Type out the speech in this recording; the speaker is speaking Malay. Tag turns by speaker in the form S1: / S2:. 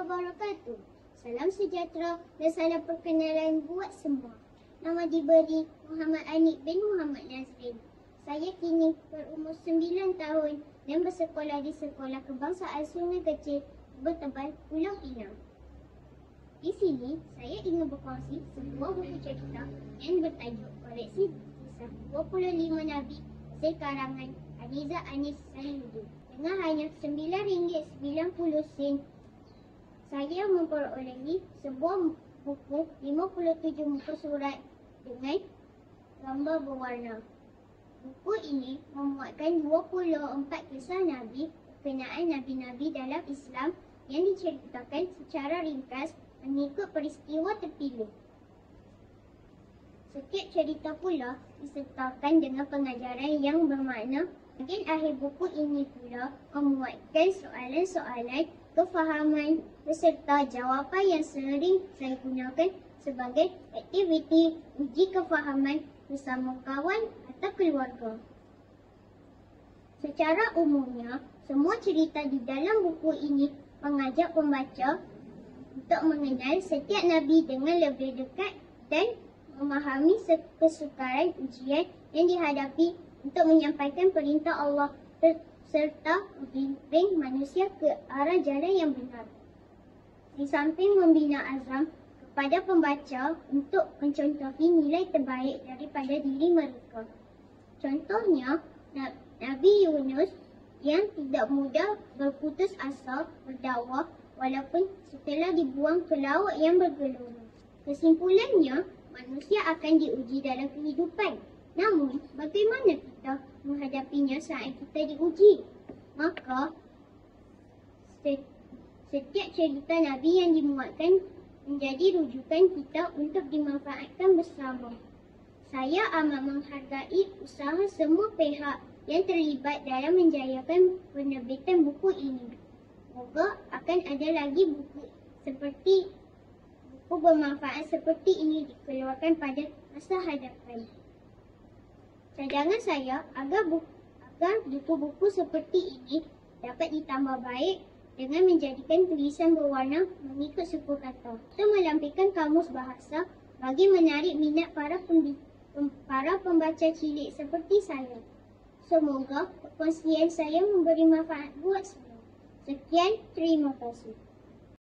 S1: wabarakatuh. Salam sejahtera dan salam perkenalan buat semua. Nama diberi Muhammad Anik bin Muhammad Nazrin. Saya kini berumur 9 tahun dan bersekolah di Sekolah Kebangsaan Sungai Kecil, Bertebal, Pulau Pinang. Di sini, saya ingin berkongsi sebuah buku cerita yang bertajuk Koleksi Kisah 25 Nabi hasil karangan Hadiza Anis Sailuddin. Dengan hanya RM9.90, saya memperolehi sebuah buku 57 muka surat dengan gambar berwarna. Buku ini memuatkan 24 kisah Nabi berkenaan Nabi-Nabi dalam Islam yang diceritakan secara ringkas mengikut peristiwa terpilih. Setiap cerita pula disertakan dengan pengajaran yang bermakna. Bahagian akhir buku ini pula memuatkan soalan-soalan kefahaman beserta jawapan yang sering saya gunakan sebagai aktiviti uji kefahaman bersama kawan atau keluarga. Secara umumnya, semua cerita di dalam buku ini mengajak pembaca untuk mengenal setiap Nabi dengan lebih dekat dan memahami kesukaran ujian yang dihadapi untuk menyampaikan perintah Allah serta membimbing manusia ke arah jalan yang benar. Di samping membina azam kepada pembaca untuk mencontohi nilai terbaik daripada diri mereka. Contohnya, Nabi Yunus yang tidak mudah berputus asa berdakwah walaupun setelah dibuang ke laut yang bergelora. Kesimpulannya, manusia akan diuji dalam kehidupan. Namun, bagaimana kita menghadapinya saat kita diuji? Maka, setiap cerita Nabi yang dimuatkan menjadi rujukan kita untuk dimanfaatkan bersama. Saya amat menghargai usaha semua pihak yang terlibat dalam menjayakan penerbitan buku ini. Semoga akan ada lagi buku bermanfaat seperti ini dikeluarkan pada masa hadapan. Cadangan saya agar buku-buku seperti ini dapat ditambah baik dengan menjadikan tulisan berwarna mengikut suku kata atau melampirkan kamus bahasa bagi menarik minat para pembaca cilik seperti saya. Semoga perkongsian saya memberi manfaat buat semua. Sekian, terima kasih.